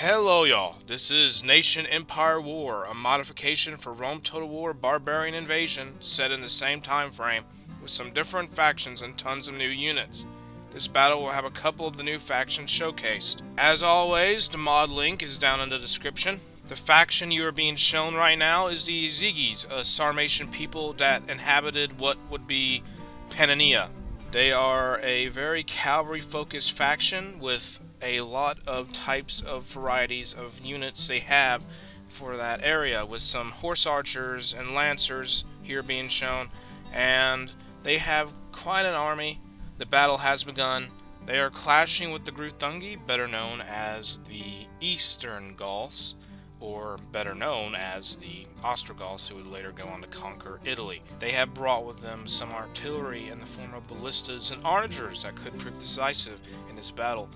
Hello y'all, this is Nation Empire War, a modification for Rome Total War Barbarian Invasion set in the same time frame with some different factions and tons of new units. This battle will have a couple of the new factions showcased. As always, the mod link is down in the description. The faction you are being shown right now is the Iazyges, a Sarmatian people that inhabited what would be Pannonia. They are a very cavalry-focused faction with a lot of types of varieties of units they have for that area, with some horse archers and lancers here being shown, and they have quite an army. The battle has begun. They are clashing with the Gruthungi, better known as the Eastern Gauls, or better known as the Ostrogoths, who would later go on to conquer Italy. They have brought with them some artillery in the form of ballistas and onagers that could prove decisive in this battle.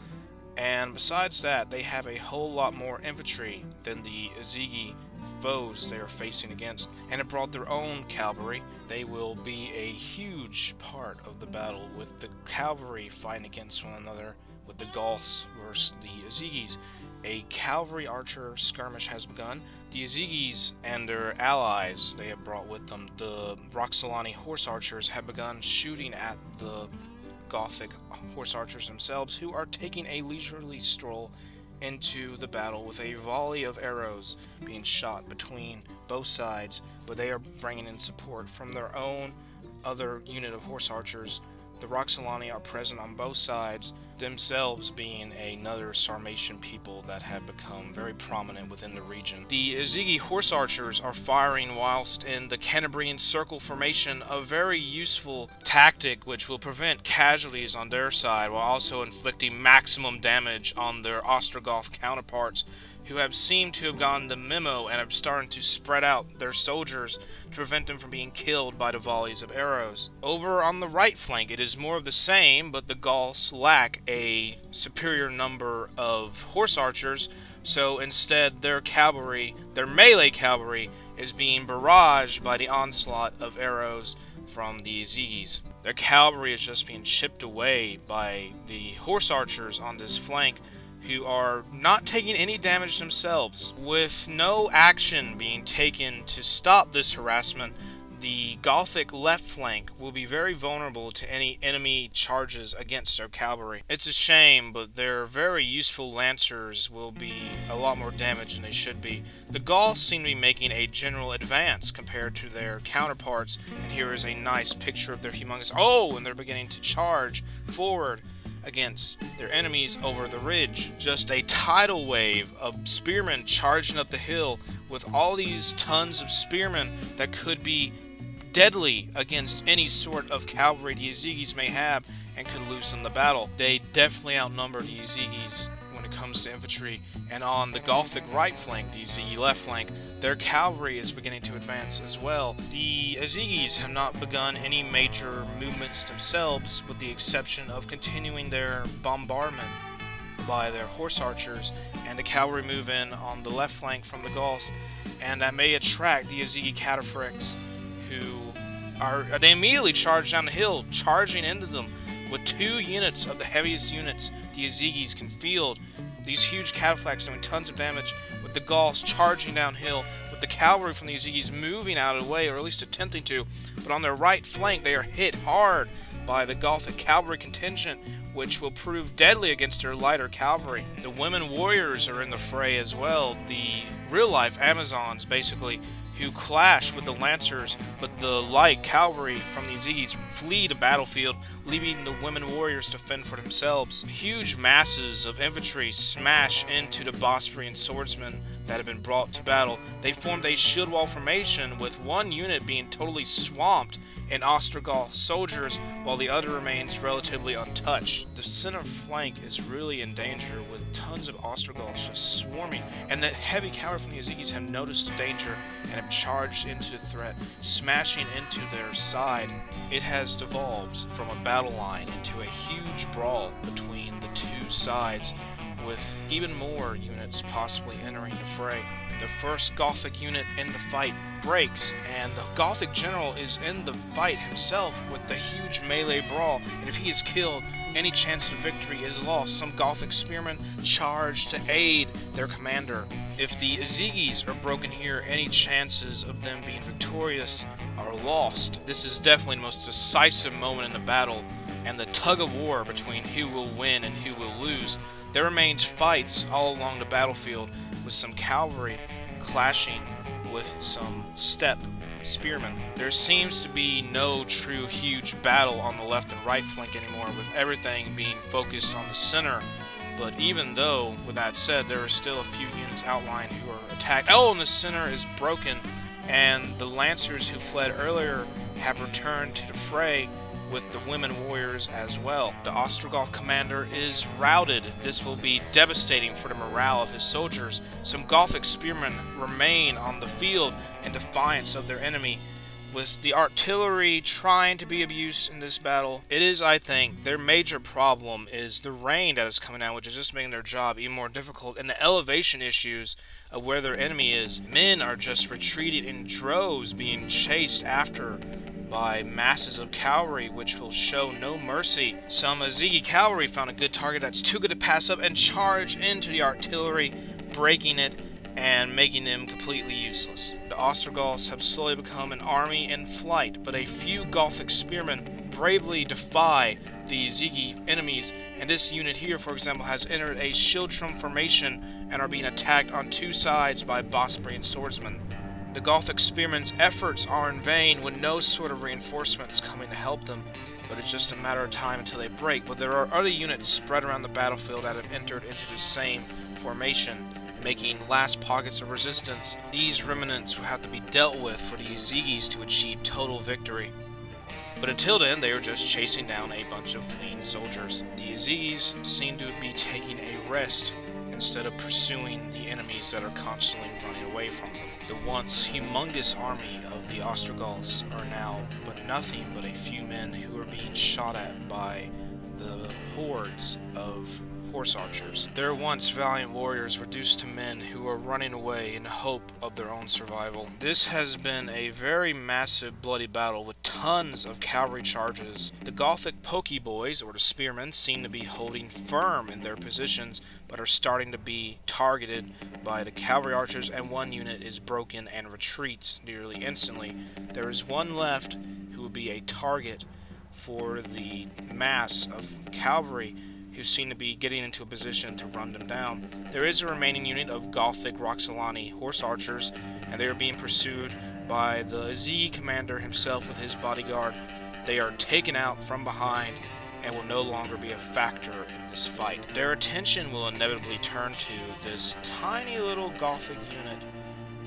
And besides that, they have a whole lot more infantry than the Iazyges foes they are facing against, and have brought their own cavalry. They will be a huge part of the battle, with the cavalry fighting against one another, with the Gauls versus the Iazyges. A cavalry archer skirmish has begun. The Iazyges and their allies they have brought with them, the Roxolani horse archers, have begun shooting at the Gothic horse archers themselves, who are taking a leisurely stroll into the battle with a volley of arrows being shot between both sides, but they are bringing in support from their own other unit of horse archers. The Roxolani are present on both sides, themselves being another Sarmatian people that have become very prominent within the region. The Iazyges horse archers are firing whilst in the Cantabrian circle formation, a very useful tactic which will prevent casualties on their side while also inflicting maximum damage on their Ostrogoth counterparts, who have seemed to have gotten the memo and are starting to spread out their soldiers to prevent them from being killed by the volleys of arrows. Over on the right flank, it is more of the same, but the Gauls lack a superior number of horse archers, so instead their cavalry, their melee cavalry, is being barraged by the onslaught of arrows from the Iazyges. Their cavalry is just being chipped away by the horse archers on this flank, who are not taking any damage themselves. With no action being taken to stop this harassment, the Gothic left flank will be very vulnerable to any enemy charges against their cavalry. It's a shame, but their very useful lancers will be a lot more damage than they should be. The Gauls seem to be making a general advance compared to their counterparts, and here is a nice picture of their humongous... Oh, and they're beginning to charge forward against their enemies over the ridge. Just a tidal wave of spearmen charging up the hill with all these tons of spearmen that could be deadly against any sort of cavalry the Iazyges may have and could lose them the battle. They definitely outnumber the Iazyges when it comes to infantry, and on the Gothic right flank, the Iazyges left flank, their cavalry is beginning to advance as well. The Iazyges have not begun any major movements themselves, with the exception of continuing their bombardment by their horse archers, and the cavalry move in on the left flank from the Gauls, and that may attract the Iazyges cataphracts, they immediately charge down the hill, charging into them with 2 units of the heaviest units the Iazyges can field. These huge cataphracts doing tons of damage, with the Gauls charging downhill, with the cavalry from the Iazyges moving out of the way, or at least attempting to. But on their right flank, they are hit hard by the Gothic cavalry contingent, which will prove deadly against their lighter cavalry. The women warriors are in the fray as well, the real-life Amazons, basically, who clash with the lancers, but the light cavalry from the Iazyges flee the battlefield, leaving the women warriors to fend for themselves. Huge masses of infantry smash into the Bosporan swordsmen that have been brought to battle. They formed a shield wall formation, with one unit being totally swamped in Ostrogoth soldiers, while the other remains relatively untouched. The center flank is really in danger, with tons of Ostrogoths just swarming, and the heavy cavalry from the Iazyges have noticed the danger and have charged into the threat, smashing into their side. It has devolved from a battle line into a huge brawl between the two sides, with even more units possibly entering the fray. The first Gothic unit in the fight breaks, and the Gothic general is in the fight himself with the huge melee brawl, and if he is killed, any chance of victory is lost. Some Gothic spearmen charge to aid their commander. If the Iazyges are broken here, any chances of them being victorious are lost. This is definitely the most decisive moment in the battle, and the tug of war between who will win and who will lose. There remains fights all along the battlefield, with some cavalry clashing with some steppe spearmen. There seems to be no true huge battle on the left and right flank anymore, with everything being focused on the center. But even though, with that said, there are still a few units outlined who are attacked. Oh, and the center is broken, and the lancers who fled earlier have returned to the fray, with the women warriors as well. The Ostrogoth commander is routed. This will be devastating for the morale of his soldiers. Some Gothic spearmen remain on the field in defiance of their enemy, with the artillery trying to be of use in this battle. It is, I think, their major problem is the rain that is coming out, which is just making their job even more difficult, and the elevation issues of where their enemy is. Men are just retreating in droves, being chased after by masses of cavalry, which will show no mercy. Some Iazyges cavalry found a good target that's too good to pass up and charge into the artillery, breaking it and making them completely useless. The Ostrogoths have slowly become an army in flight, but a few Gothic spearmen bravely defy the Iazyges enemies, and this unit here, for example, has entered a schildtrum formation and are being attacked on two sides by Bosbrian swordsmen. The Gothic spearmen's efforts are in vain with no sort of reinforcements coming to help them, but it's just a matter of time until they break. But there are other units spread around the battlefield that have entered into the same formation, making last pockets of resistance. These remnants will have to be dealt with for the Iazyges to achieve total victory. But until then, they are just chasing down a bunch of fleeing soldiers. The Iazyges seem to be taking a rest instead of pursuing the enemies that are constantly running away from them. The once humongous army of the Ostrogoths are now but nothing but a few men who are being shot at by the hordes of horse archers. Their once valiant warriors reduced to men who are running away in hope of their own survival. This has been a very massive bloody battle with tons of cavalry charges. The Gothic pokeboys, or the spearmen, seem to be holding firm in their positions, but are starting to be targeted by the cavalry archers, and one unit is broken and retreats nearly instantly. There is one left who will be a target for the mass of cavalry who seem to be getting into a position to run them down. There is a remaining unit of Gothic Roxolani horse archers, and they are being pursued by the Iazyges commander himself with his bodyguard. They are taken out from behind and will no longer be a factor in this fight. Their attention will inevitably turn to this tiny little Gothic unit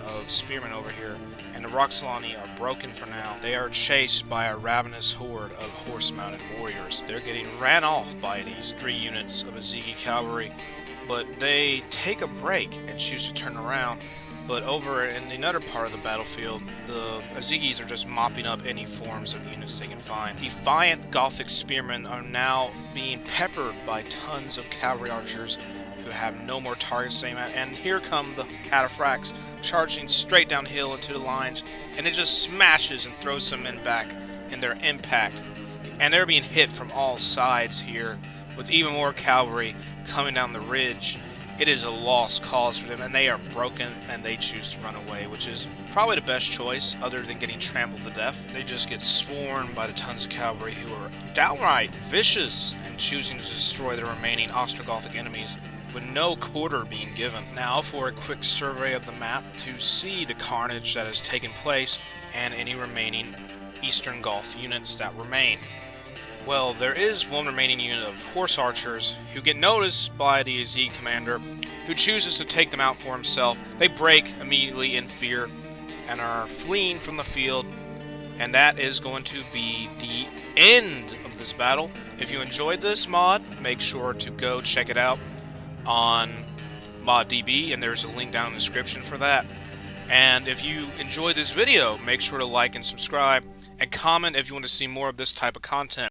of spearmen over here, and the Roxolani are broken for now. They are chased by a ravenous horde of horse-mounted warriors. They're getting ran off by these three units of Iazyges cavalry, but they take a break and choose to turn around. But over in another part of the battlefield, the Iazyges are just mopping up any forms of units they can find. Defiant Gothic spearmen are now being peppered by tons of cavalry archers who have no more targets to aim at, and here come the cataphracts charging straight downhill into the lines, and it just smashes and throws some men back in their impact. And they're being hit from all sides here, with even more cavalry coming down the ridge. It is a lost cause for them, and they are broken, and they choose to run away, which is probably the best choice, other than getting trampled to death. They just get swarmed by the tons of cavalry who are downright vicious and choosing to destroy the remaining Ostrogothic enemies, with no quarter being given. Now for a quick survey of the map to see the carnage that has taken place, and any remaining Eastern Goth units that remain. Well, there is one remaining unit of horse archers who get noticed by the Iazyges commander, who chooses to take them out for himself. They break immediately in fear and are fleeing from the field, and that is going to be the end of this battle. If you enjoyed this mod, make sure to go check it out on ModDB, and there's a link down in the description for that. And if you enjoyed this video, make sure to like and subscribe, and comment if you want to see more of this type of content.